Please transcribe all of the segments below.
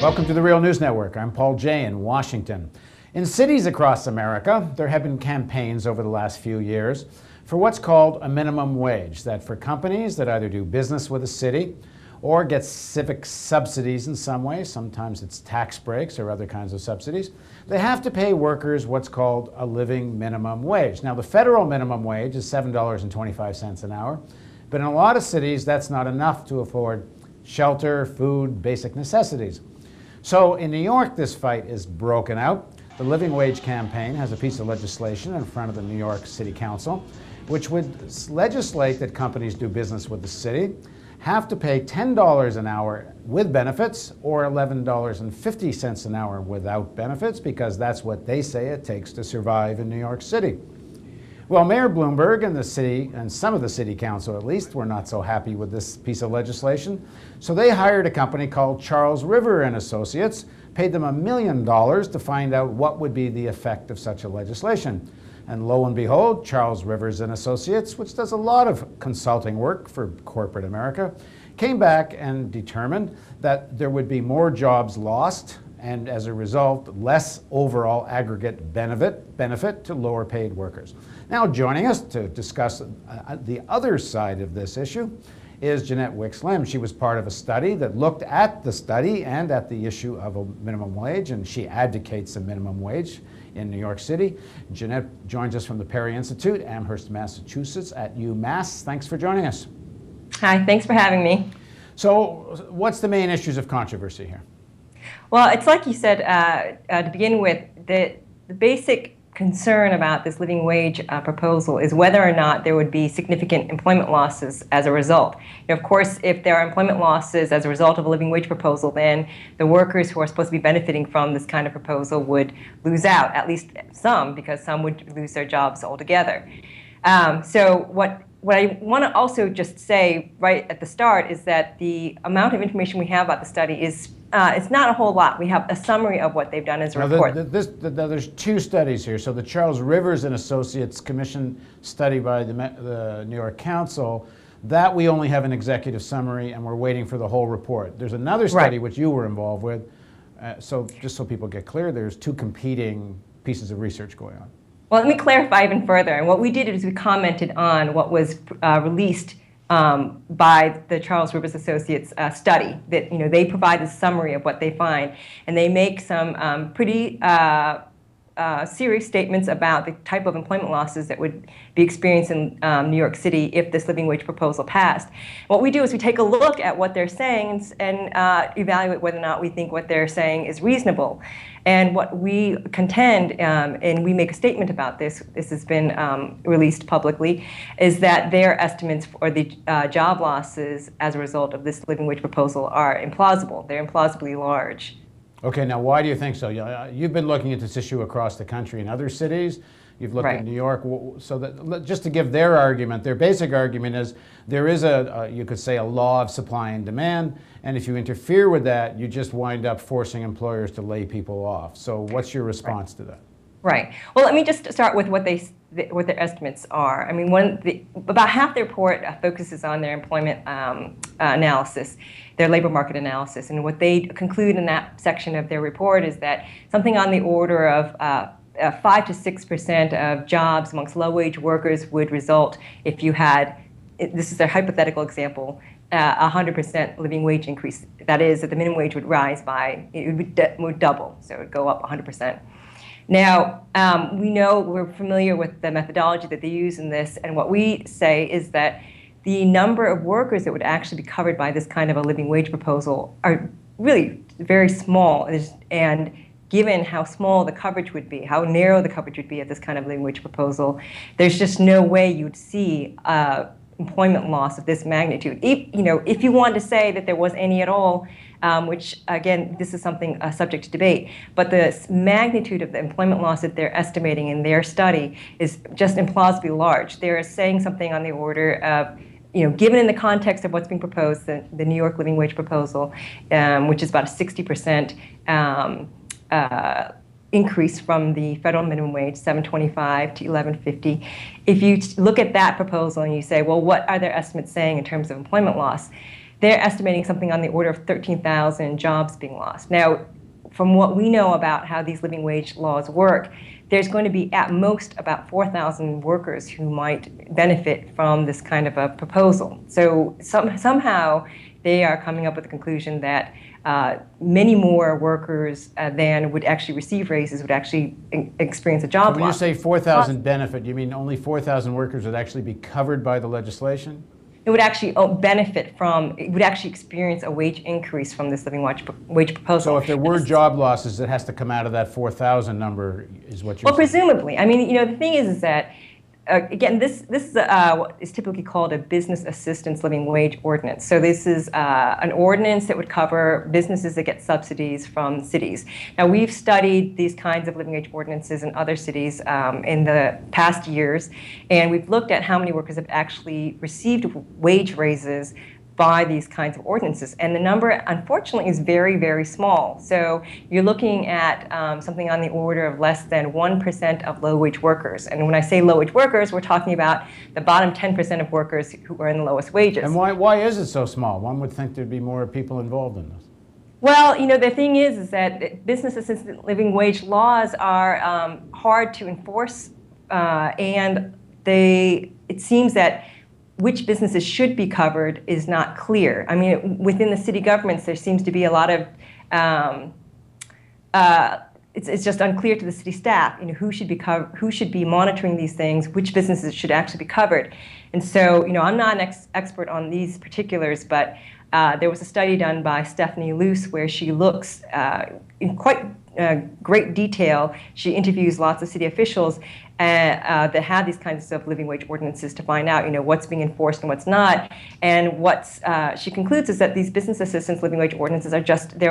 Welcome to the Real News Network. I'm Paul Jay in Washington. In cities across America, there have been campaigns over the last few years for what's called a minimum wage, that for companies that either do business with a city or get civic subsidies in some way, sometimes it's tax breaks or other kinds of subsidies, they have to pay workers what's called a living minimum wage. Now, the federal minimum wage is $7.25 an hour, but in a lot of cities, that's not enough to afford shelter, food, basic necessities. So in New York, this fight is broken out. The Living Wage Campaign has a piece of legislation in front of the New York City Council, which would legislate that companies do business with the city have to pay $10 an hour with benefits or $11.50 an hour without benefits, because that's what they say it takes to survive in New York City. Well, Mayor Bloomberg and the city, and some of the city council at least, were not so happy with this piece of legislation. So they hired a company called Charles River and Associates, paid them $1 million to find out what would be the effect of such a legislation. And lo and behold, Charles Rivers and Associates, which does a lot of consulting work for corporate America, came back and determined that there would be more jobs lost, and as a result, less overall aggregate benefit to lower paid workers. Now, joining us to discuss the other side of this issue is Jeannette Wicks Lim. She was part of a study that looked at the study and at the issue of a minimum wage, and she advocates a minimum wage in New York City. Jeannette joins us from the Perry Institute, Amherst, Massachusetts at UMass. Thanks for joining us. Hi, thanks for having me. So what's the main issues of controversy here? Well, it's like you said, to begin with, the basic concern about this living wage proposal is whether or not there would be significant employment losses as a result. Of course, if there are employment losses as a result of a living wage proposal, then the workers who are supposed to be benefiting from this kind of proposal would lose out, at least some, because some would lose their jobs altogether. So what I want to also just say right at the start is that the amount of information we have about the study is it's not a whole lot. We have a summary of what they've done as a report. There's two studies here. So the Charles Rivers and Associates Commission study by the New York Council, that we only have an executive summary, and we're waiting for the whole report. There's another study which you were involved with. So just so people get clear, there's two competing pieces of research going on. Well, let me clarify even further. And what we did is we commented on what was released by the Charles Rivers Associates study. That they provide a summary of what they find, and they make some pretty serious statements about the type of employment losses that would be experienced in New York City if this living wage proposal passed. What we do is we take a look at what they're saying and evaluate whether or not we think what they're saying is reasonable. And what we contend, and we make a statement about this has been released publicly, is that their estimates for the job losses as a result of this living wage proposal are implausible. They're implausibly large. Okay, now why do you think so? You've been looking at this issue across the country in other cities. You've looked at New York. So that, just to give their argument, their basic argument is there is you could say, a law of supply and demand, and if you interfere with that, you just wind up forcing employers to lay people off. So what's your response to that? Right. Well, let me just start with what their estimates are. I mean, about half the report focuses on their employment analysis, their labor market analysis, and what they conclude in that section of their report is that something on the order of 5 to 6% of jobs amongst low-wage workers would result if you had, this is a hypothetical example, 100% living wage increase. That is, that the minimum wage would rise by, it would double, so it would go up 100%. Now, we're familiar with the methodology that they use in this, and what we say is that the number of workers that would actually be covered by this kind of a living wage proposal are really very small, and given how small the coverage would be, how narrow the coverage would be of this kind of living wage proposal, there's just no way you'd see employment loss of this magnitude. If you wanted to say that there was any at all, which again, this is something subject to debate, but the magnitude of the employment loss that they're estimating in their study is just implausibly large. They're saying something on the order of, given in the context of what's being proposed, the New York living wage proposal, which is about a 60% increase from the federal minimum wage, $7.25 to $11.50. If you look at that proposal and you say, well, what are their estimates saying in terms of employment loss? they're estimating something on the order of 13,000 jobs being lost. Now, from what we know about how these living wage laws work, there's going to be at most about 4,000 workers who might benefit from this kind of a proposal. So somehow they are coming up with the conclusion that many more workers than would actually receive raises would actually experience a job loss. So when you say 4,000 benefit, you mean only 4,000 workers would actually be covered by the legislation? It would actually benefit from, it would actually experience a wage increase from this living wage proposal. So if there were job losses, it has to come out of that 4,000 number, is what you're saying? Well, presumably. I mean, the thing is that, again, this is what is typically called a business assistance living wage ordinance. So this is an ordinance that would cover businesses that get subsidies from cities. Now, we've studied these kinds of living wage ordinances in other cities in the past years, and we've looked at how many workers have actually received wage raises by these kinds of ordinances. And the number, unfortunately, is very, very small. So you're looking at something on the order of less than 1% of low-wage workers. And when I say low-wage workers, we're talking about the bottom 10% of workers who earn the lowest wages. And why is it so small? One would think there'd be more people involved in this. Well, the thing is that business assisted living wage laws are hard to enforce, and it seems that which businesses should be covered is not clear. I mean, within the city governments, there seems to be a lot of, it's just unclear to the city staff, who should be monitoring these things, which businesses should actually be covered. And so, I'm not an expert on these particulars, but there was a study done by Stephanie Luce where she looks in quite great detail. She interviews lots of city officials that have these kinds of living wage ordinances to find out, what's being enforced and what's not. And what she concludes is that these business assistance living wage ordinances are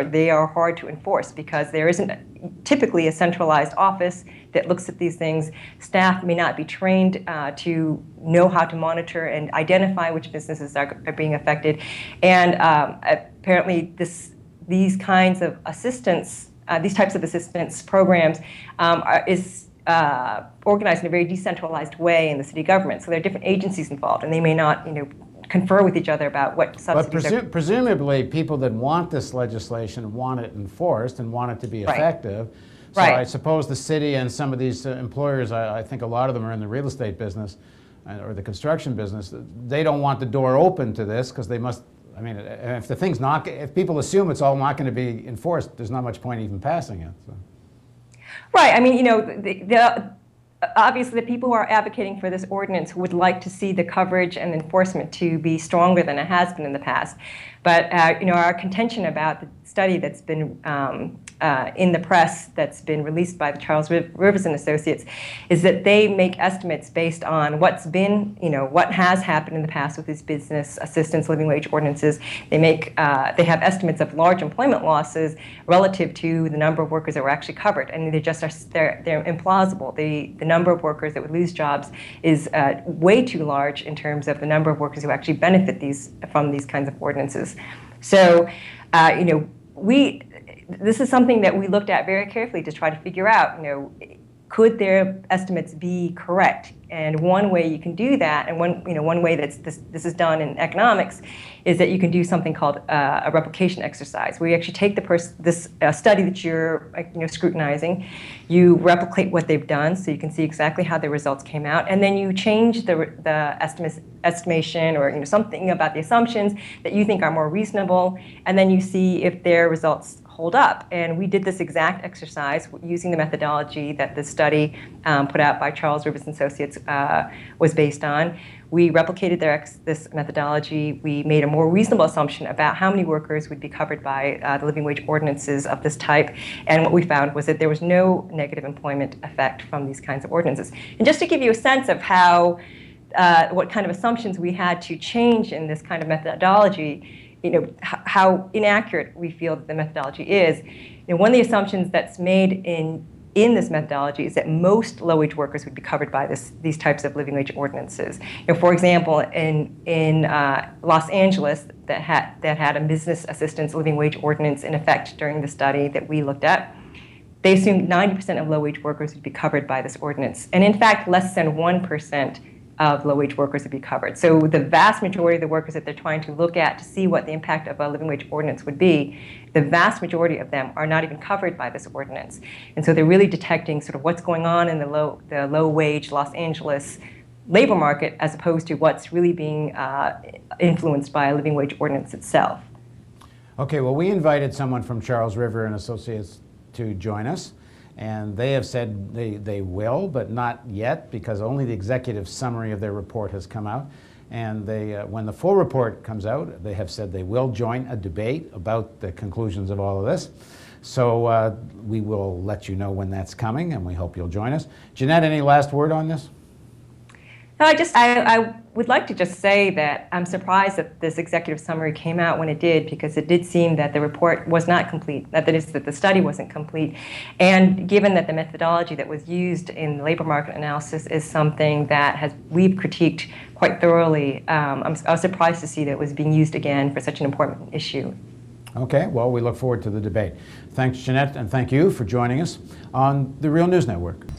they are hard to enforce because there isn't typically a centralized office that looks at these things. Staff may not be trained to know how to monitor and identify which businesses are being affected. And apparently these kinds of assistance, these types of assistance programs is organized in a very decentralized way in the city government. So there are different agencies involved, and they may not, confer with each other about what subsidies But presumably, people that want this legislation want it enforced and want it to be effective. Right. So I suppose the city and some of these employers, I think a lot of them are in the real estate business or the construction business. They don't want the door open to this because they must. I mean, if people assume it's all not going to be enforced, there's not much point even passing it. So. Right. I mean, obviously the people who are advocating for this ordinance would like to see the coverage and enforcement to be stronger than it has been in the past. But our contention about the study that's been in the press that's been released by the Charles Rivers and Associates is that they make estimates based on what's been, what has happened in the past with these business assistance living wage ordinances. They have estimates of large employment losses relative to the number of workers that were actually covered, and they're implausible. The number of workers that would lose jobs is way too large in terms of the number of workers who actually benefit from these kinds of ordinances. So, this is something that we looked at very carefully to try to figure out, could their estimates be correct? And one way you can do that, and one way that this is done in economics, is that you can do something called a replication exercise, where you actually take this study that you're scrutinizing, you replicate what they've done, so you can see exactly how their results came out, and then you change the estimation or something about the assumptions that you think are more reasonable, and then you see if their results hold up. And we did this exact exercise using the methodology that the study put out by Charles Rivers and Associates was based on. We replicated this methodology. We made a more reasonable assumption about how many workers would be covered by the living wage ordinances of this type. And what we found was that there was no negative employment effect from these kinds of ordinances. And just to give you a sense of what kind of assumptions we had to change in this kind of methodology, how inaccurate we feel that the methodology is. One of the assumptions that's made in this methodology is that most low-wage workers would be covered by these types of living wage ordinances. For example, in Los Angeles, that had a business assistance living wage ordinance in effect during the study that we looked at, they assumed 90% of low-wage workers would be covered by this ordinance. And in fact, less than 1% of low-wage workers would be covered. So the vast majority of the workers that they're trying to look at to see what the impact of a living wage ordinance would be, the vast majority of them are not even covered by this ordinance. And so they're really detecting sort of what's going on in the low-wage Los Angeles labor market as opposed to what's really being influenced by a living wage ordinance itself. Okay, well, we invited someone from Charles River and Associates to join us, and they have said they will, but not yet, because only the executive summary of their report has come out. And when the full report comes out, they have said they will join a debate about the conclusions of all of this. So we will let you know when that's coming, and we hope you'll join us. Jeannette, any last word on this? No, I would like to just say that I'm surprised that this executive summary came out when it did, because it did seem that the report was not complete, that is, that the study wasn't complete. And given that the methodology that was used in labor market analysis is something that we've critiqued quite thoroughly, I was surprised to see that it was being used again for such an important issue. Okay, well, we look forward to the debate. Thanks, Jeannette, and thank you for joining us on the Real News Network.